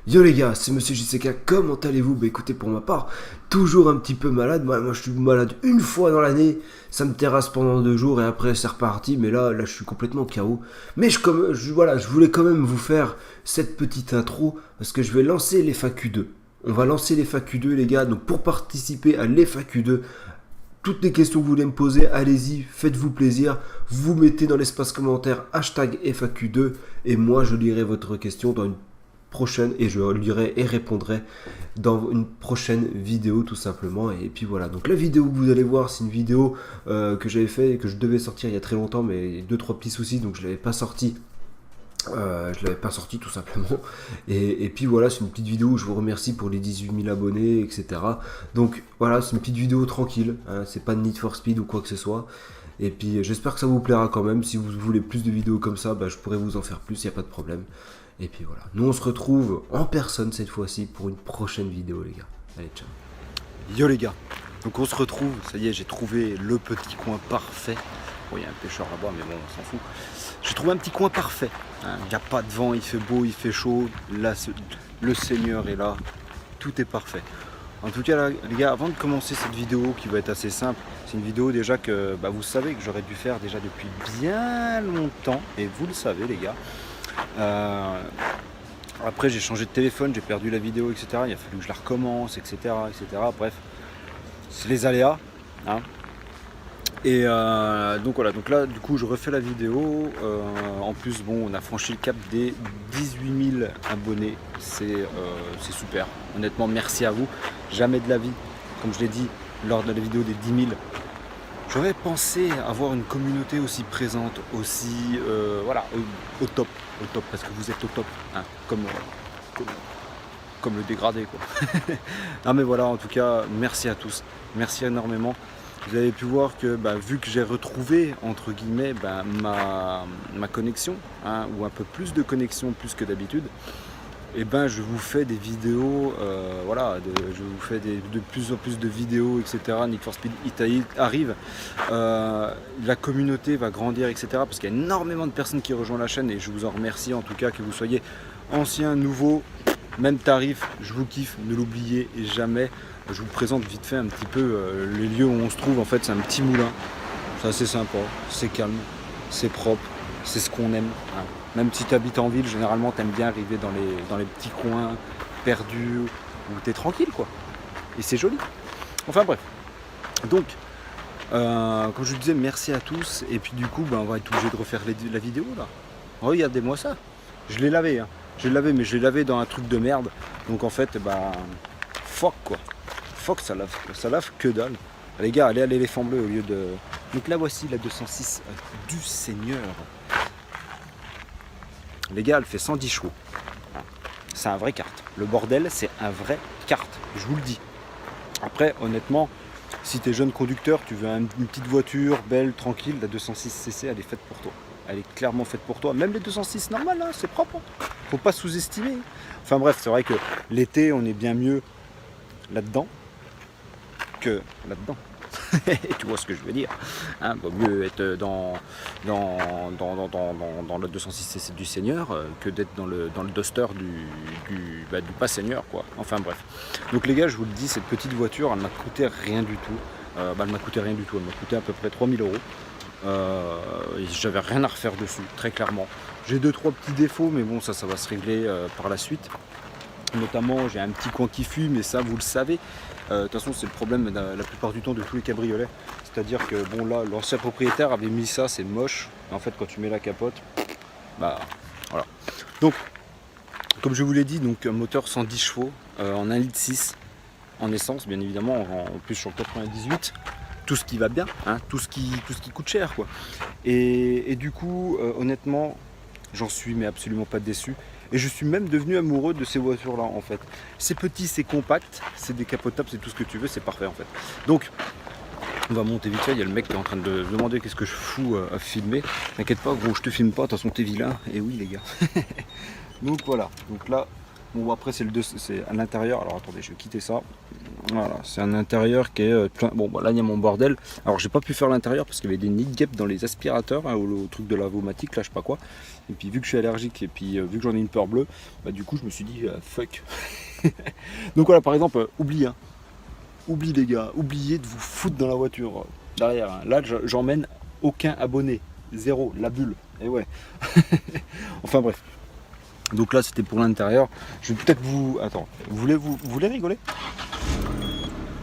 Yo les gars, c'est Monsieur JCK, comment allez-vous? Bah écoutez, pour ma part, toujours un petit peu malade. Moi je suis malade une fois dans l'année, ça me terrasse pendant 2 jours et après c'est reparti. Mais là je suis complètement KO. Mais voilà, je voulais quand même vous faire cette petite intro parce que je vais lancer les FAQ2. On va lancer les FAQ2 les gars, donc pour participer à l'FAQ2, toutes les questions que vous voulez me poser, allez-y, faites-vous plaisir. Vous mettez dans l'espace commentaire hashtag FAQ2 et moi je lirai votre question dans une prochaine et je lirai et répondrai dans une prochaine vidéo tout simplement. Et puis voilà, donc la vidéo que vous allez voir, c'est une vidéo que j'avais fait et que je devais sortir il y a très longtemps, mais 2-3 petits soucis, donc je l'avais pas sorti. Je l'avais pas sorti tout simplement. Et puis voilà, c'est une petite vidéo où je vous remercie pour les 18 000 abonnés, etc. Donc voilà, c'est une petite vidéo tranquille, hein, c'est pas de Need for Speed ou quoi que ce soit. Et puis j'espère que ça vous plaira quand même. Si vous voulez plus de vidéos comme ça, bah, je pourrais vous en faire plus, il n'y a pas de problème. Et puis voilà, nous on se retrouve en personne cette fois-ci pour une prochaine vidéo les gars. Allez, ciao. Yo les gars, donc on se retrouve, ça y est, j'ai trouvé le petit coin parfait. Bon, il y a un pêcheur là-bas, mais bon, on s'en fout. J'ai trouvé un petit coin parfait. Il n'y a pas de vent, il fait beau, il fait chaud. Là, le Seigneur est là. Tout est parfait. En tout cas, là, les gars, avant de commencer cette vidéo qui va être assez simple, c'est une vidéo déjà que vous savez que j'aurais dû faire déjà depuis bien longtemps. Et vous le savez, les gars. Après, j'ai changé de téléphone, j'ai perdu la vidéo, etc. Il a fallu que je la recommence, etc. etc. Bref, c'est les aléas. Hein. Et donc voilà, donc là du coup je refais la vidéo. En plus bon, on a franchi le cap des 18 000 abonnés, c'est super. Honnêtement merci à vous. Jamais de la vie, comme je l'ai dit lors de la vidéo des 10 000, j'aurais pensé avoir une communauté aussi présente, aussi voilà, au top parce que vous êtes au top, hein, comme le dégradé quoi. Non mais voilà, en tout cas merci à tous, merci énormément. Vous avez pu voir que vu que j'ai retrouvé entre guillemets ma connexion, hein, ou un peu plus de connexion plus que d'habitude, et je vous fais des vidéos, voilà, je vous fais de plus en plus de vidéos, etc. Need for Speed Italy arrive, la communauté va grandir, etc. Parce qu'il y a énormément de personnes qui rejoignent la chaîne et je vous en remercie en tout cas, que vous soyez anciens, nouveaux, même tarif, je vous kiffe, ne l'oubliez jamais. Je vous présente vite fait un petit peu les lieux où on se trouve. En fait, c'est un petit moulin, c'est assez sympa, c'est calme, c'est propre, c'est ce qu'on aime. Hein. Même si tu habites en ville, généralement tu aimes bien arriver dans les petits coins perdus où tu es tranquille quoi. Et c'est joli. Enfin bref. Donc, comme je vous disais, merci à tous. Et puis du coup, on va être obligé de refaire la vidéo là. Regardez-moi ça. Je l'ai lavé, hein. Je l'ai lavé, mais je l'ai lavé dans un truc de merde. Donc en fait, fuck quoi. Fuck, ça lave que dalle. Les gars, allez à l'éléphant bleu au lieu de... Donc là voici la 206 du Seigneur. Les gars, elle fait 110 chevaux. C'est un vrai kart. Le bordel, c'est un vrai kart. Je vous le dis. Après, honnêtement, si tu es jeune conducteur, tu veux une petite voiture belle, tranquille, la 206 cc, elle est faite pour toi. Elle est clairement faite pour toi. Même les 206 normales, hein, c'est propre. Hein. Faut pas sous-estimer. Enfin bref, c'est vrai que l'été, on est bien mieux là-dedans que là-dedans. Tu vois ce que je veux dire, hein, vaut mieux être dans le 206cc du Seigneur que d'être dans le Duster du pas Seigneur quoi. Enfin bref. Donc les gars, je vous le dis, cette petite voiture, elle m'a coûté rien du tout. Elle m'a coûté à peu près 3 000 €. J'avais rien à refaire dessus, très clairement. J'ai 2-3 petits défauts, mais bon, ça va se régler par la suite. Notamment, j'ai un petit coin qui fuit, mais ça, vous le savez. De toute façon, c'est le problème la plupart du temps de tous les cabriolets. C'est-à-dire que, bon, là, l'ancien propriétaire avait mis ça, c'est moche. Et en fait, quand tu mets la capote, voilà. Donc, comme je vous l'ai dit, donc un moteur 110 chevaux, en 1,6 litre, en essence, bien évidemment, en plus sur le 98. Tout ce qui va bien, hein, tout ce qui coûte cher, quoi. Et du coup, honnêtement, j'en suis mais absolument pas déçu. Et je suis même devenu amoureux de ces voitures-là, en fait. C'est petit, c'est compact, c'est décapotable, c'est tout ce que tu veux, c'est parfait, en fait. Donc, on va monter vite fait. Il y a le mec qui est en train de me demander qu'est-ce que je fous à filmer. T'inquiète pas, gros, je te filme pas, de toute façon, t'es vilain. Et oui, les gars. Donc voilà. Donc là, Bon après c'est à l'intérieur, alors attendez je vais quitter ça. Voilà, c'est un intérieur qui est plein. Bon bah, là il y a mon bordel. Alors j'ai pas pu faire l'intérieur parce qu'il y avait des nids de guêpes dans les aspirateurs, hein, au truc de lavomatique là je sais pas quoi. Et puis vu que je suis allergique et puis vu que j'en ai une peur bleue, bah, du coup je me suis dit fuck. Donc voilà par exemple oublie les gars, oubliez de vous foutre dans la voiture derrière. Hein. Là j'emmène aucun abonné, zéro, la bulle. Et ouais. Enfin bref. Donc là c'était pour l'intérieur. Je vais peut-être vous. Attends, vous voulez rigoler?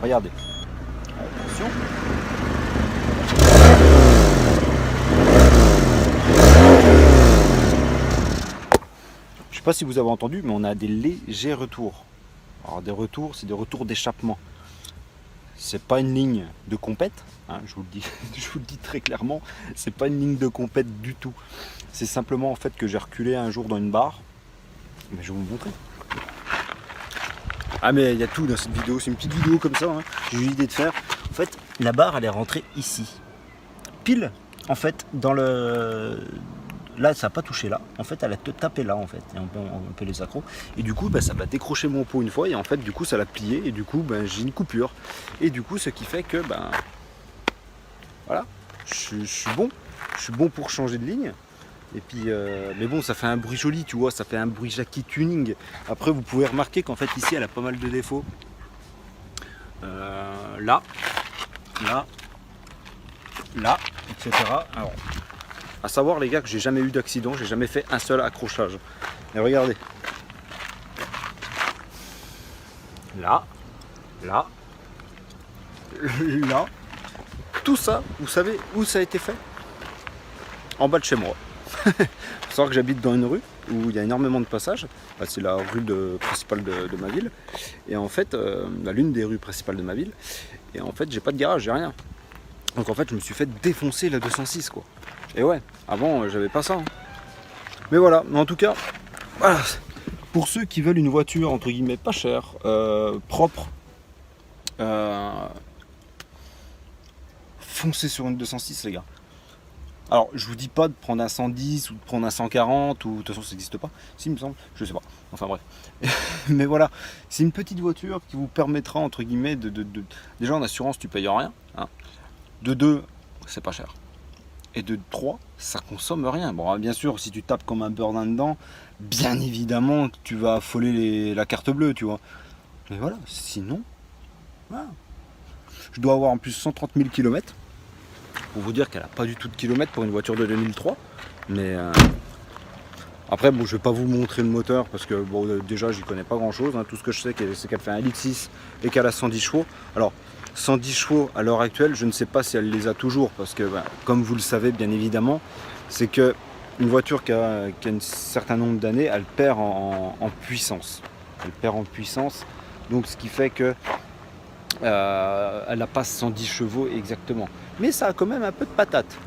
Regardez. Attention. Je sais pas si vous avez entendu, mais on a des légers retours. Alors des retours, c'est des retours d'échappement. C'est pas une ligne de compète, hein, je vous le dis, je vous le dis très clairement, c'est pas une ligne de compète du tout. C'est simplement en fait que j'ai reculé un jour dans une barre. Mais je vais vous montrer. Ah mais il y a tout dans cette vidéo, c'est une petite vidéo comme ça, hein. J'ai eu l'idée de faire. En fait, la barre elle est rentrée ici. Pile, en fait, dans le. Là ça n'a pas touché là, en fait elle a tapé là en fait, et on peut les accros. Et du coup ça va décrocher mon pot une fois et en fait du coup ça l'a plié et du coup j'ai une coupure. Et du coup ce qui fait que voilà, je suis bon pour changer de ligne. Et puis, mais bon, ça fait un bruit joli, tu vois, ça fait un bruit Jackie tuning. Après, vous pouvez remarquer qu'en fait, ici, elle a pas mal de défauts. Là, etc. Alors, à savoir, les gars, que j'ai jamais eu d'accident, j'ai jamais fait un seul accrochage. Et regardez. Là. Tout ça, vous savez où ça a été fait? En bas de chez moi. Il faut savoir que j'habite dans une rue où il y a énormément de passages. C'est la rue principale de ma ville. Et en fait, l'une des rues principales de ma ville. Et en fait, j'ai pas de garage, j'ai rien. Donc en fait, je me suis fait défoncer la 206 quoi. Et ouais, avant, j'avais pas ça. Hein. Mais voilà, en tout cas, voilà. Pour ceux qui veulent une voiture entre guillemets pas chère, propre, foncez sur une 206 les gars. Alors, je vous dis pas de prendre un 110 ou de prendre un 140 ou de toute façon ça n'existe pas. Si, il me semble, je sais pas. Enfin bref. Mais voilà, c'est une petite voiture qui vous permettra entre guillemets déjà en assurance tu payes rien. Hein. De 2, c'est pas cher. Et de 3, ça consomme rien. Bon, bien sûr, si tu tapes comme un beurre dedans, bien évidemment tu vas affoler la carte bleue, tu vois. Mais voilà, sinon, voilà. Je dois avoir en plus 130 000 km. Pour vous dire qu'elle n'a pas du tout de kilomètres pour une voiture de 2003. Mais après, bon, je vais pas vous montrer le moteur parce que bon, déjà, j'y connais pas grand chose. Hein. Tout ce que je sais, c'est qu'elle fait un litre 6 et qu'elle a 110 chevaux. Alors, 110 chevaux à l'heure actuelle, je ne sais pas si elle les a toujours parce que, comme vous le savez, bien évidemment, c'est que une voiture qui a un certain nombre d'années, elle perd en puissance. Elle perd en puissance. Donc, ce qui fait que elle n'a pas 110 chevaux exactement. Mais ça a quand même un peu de patate.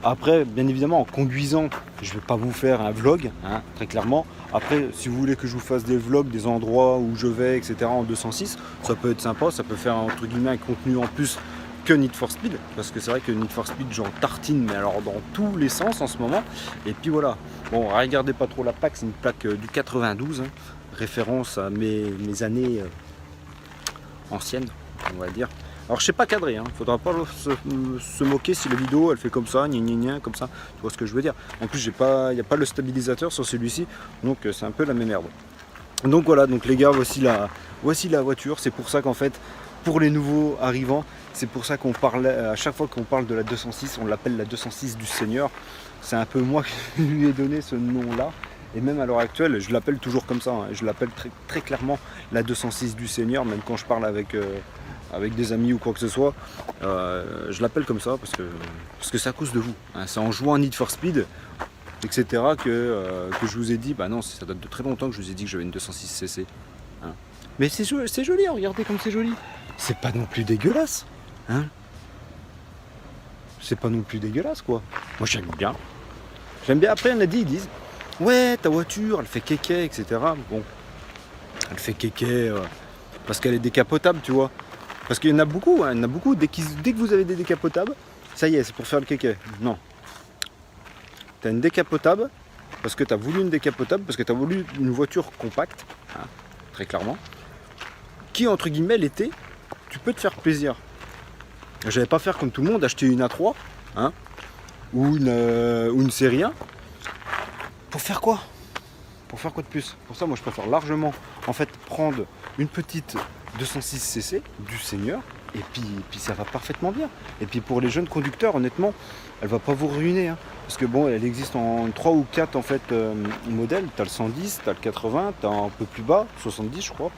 Après, bien évidemment, en conduisant, je ne vais pas vous faire un vlog, hein, très clairement. Après, si vous voulez que je vous fasse des vlogs, des endroits où je vais, etc. en 206, ça peut être sympa, ça peut faire entre guillemets un contenu en plus que Need for Speed. Parce que c'est vrai que Need for Speed, j'en tartine, mais alors dans tous les sens en ce moment. Et puis voilà. Bon, regardez pas trop la plaque, c'est une plaque du 92, hein, référence à mes années anciennes, on va dire. Alors je sais pas cadrer, hein. Faudra pas se moquer si la vidéo elle fait comme ça, comme ça, tu vois ce que je veux dire. En plus il n'y a pas le stabilisateur sur celui-ci, donc c'est un peu la même merde. Donc voilà, donc les gars, voici la voiture. C'est pour ça qu'en fait, pour les nouveaux arrivants, c'est pour ça qu'on parle, à chaque fois qu'on parle de la 206, on l'appelle la 206 du Seigneur. C'est un peu moi qui lui ai donné ce nom-là. Et même à l'heure actuelle, je l'appelle toujours comme ça, hein. Je l'appelle très clairement la 206 du Seigneur, même quand je parle avec des amis ou quoi que ce soit, je l'appelle comme ça parce que c'est à cause de vous. Hein. C'est en jouant à Need for Speed, etc. que je vous ai dit, bah non, ça date de très longtemps que je vous ai dit que j'avais une 206 CC. Hein. Mais c'est joli, hein, regardez comme c'est joli. C'est pas non plus dégueulasse. Hein. C'est pas non plus dégueulasse quoi. Moi j'aime bien. Après ils disent, ouais ta voiture elle fait kéké, etc. Bon, elle fait kéké parce qu'elle est décapotable, tu vois. Parce qu'il y en a beaucoup, hein, dès que vous avez des décapotables, ça y est, c'est pour faire le kéké. Non. T'as une décapotable, parce que tu as voulu une décapotable, parce que tu as voulu une voiture compacte, hein, très clairement, qui entre guillemets l'été, tu peux te faire plaisir. J'allais pas faire comme tout le monde, acheter une A3, hein, ou une série 1. Pour faire quoi? Pour faire quoi de plus? Pour ça, moi je préfère largement en fait prendre une petite 206cc du Seigneur, et puis ça va parfaitement bien. Et puis pour les jeunes conducteurs, honnêtement, elle va pas vous ruiner, hein, parce que bon, elle existe en 3 ou 4 en fait modèles. T'as le 110, t'as le 80, t'as un peu plus bas, 70 je crois.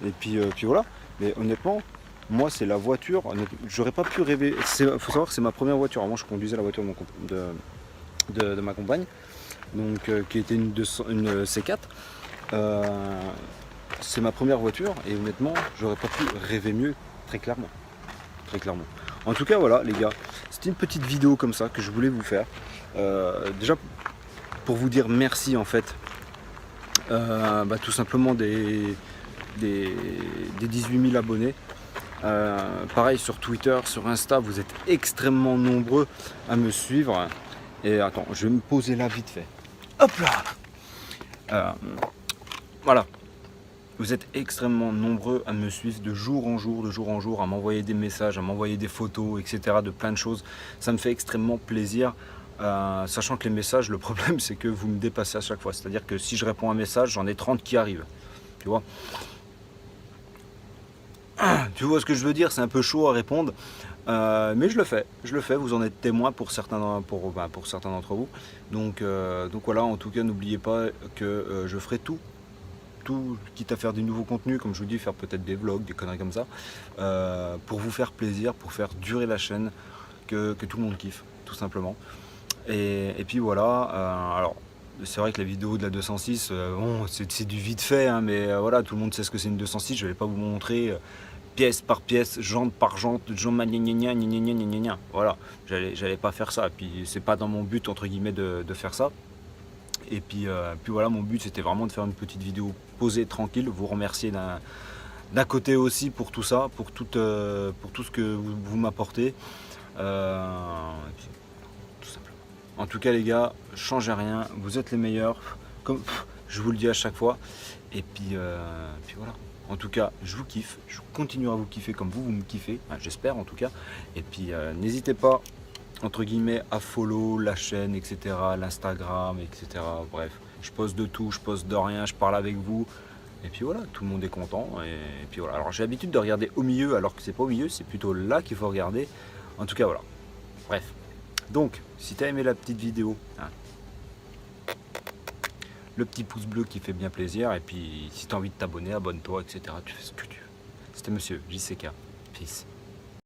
Et puis voilà. Mais honnêtement, moi c'est la voiture. J'aurais pas pu rêver. Il faut savoir que c'est ma première voiture. Avant, je conduisais la voiture de ma compagne, donc qui était une C4. C'est ma première voiture et honnêtement, j'aurais pas pu rêver mieux, très clairement. Très clairement. En tout cas, voilà, les gars, c'était une petite vidéo comme ça que je voulais vous faire. Déjà, pour vous dire merci en fait, tout simplement des 18 000 abonnés. Pareil sur Twitter, sur Insta, vous êtes extrêmement nombreux à me suivre. Et attends, je vais me poser là vite fait. Hop là. Voilà. Vous êtes extrêmement nombreux à me suivre de jour en jour, à m'envoyer des messages, à m'envoyer des photos, etc. de plein de choses. Ça me fait extrêmement plaisir. Sachant que les messages, le problème c'est que vous me dépassez à chaque fois. C'est-à-dire que si je réponds à un message, j'en ai 30 qui arrivent. Tu vois? Tu vois ce que je veux dire? C'est un peu chaud à répondre. Mais je le fais, vous en êtes témoin pour certains d'entre vous. Donc voilà, en tout cas, n'oubliez pas que je ferai tout, quitte à faire des nouveaux contenus, comme je vous dis, faire peut-être des vlogs, des conneries comme ça, pour vous faire plaisir, pour faire durer la chaîne, que tout le monde kiffe, tout simplement. Et puis voilà, alors c'est vrai que la vidéo de la 206, bon, c'est du vite fait, hein, mais voilà, tout le monde sait ce que c'est une 206, je vais pas vous montrer pièce par pièce, jante par jante, voilà, j'allais pas faire ça, et puis c'est pas dans mon but entre guillemets de faire ça. Et puis voilà, mon but c'était vraiment de faire une petite vidéo posée, tranquille, vous remercier d'un côté aussi pour tout ça, pour tout ce que vous m'apportez. Tout simplement. En tout cas les gars, changez rien, vous êtes les meilleurs, comme je vous le dis à chaque fois. Et puis voilà. En tout cas, je vous kiffe, je continue à vous kiffer comme vous me kiffez, enfin, j'espère en tout cas. Et puis n'hésitez pas, entre guillemets, à follow la chaîne, etc., l'Instagram, etc. Bref, je poste de tout, je poste de rien, je parle avec vous. Et puis voilà, tout le monde est content. Et puis voilà. Alors j'ai l'habitude de regarder au milieu, alors que c'est pas au milieu, c'est plutôt là qu'il faut regarder. En tout cas, voilà. Bref. Donc, si tu as aimé la petite vidéo, hein, le petit pouce bleu qui fait bien plaisir. Et puis, si tu as envie de t'abonner, abonne-toi, etc. Tu fais ce que tu veux. C'était Monsieur JCK. Peace.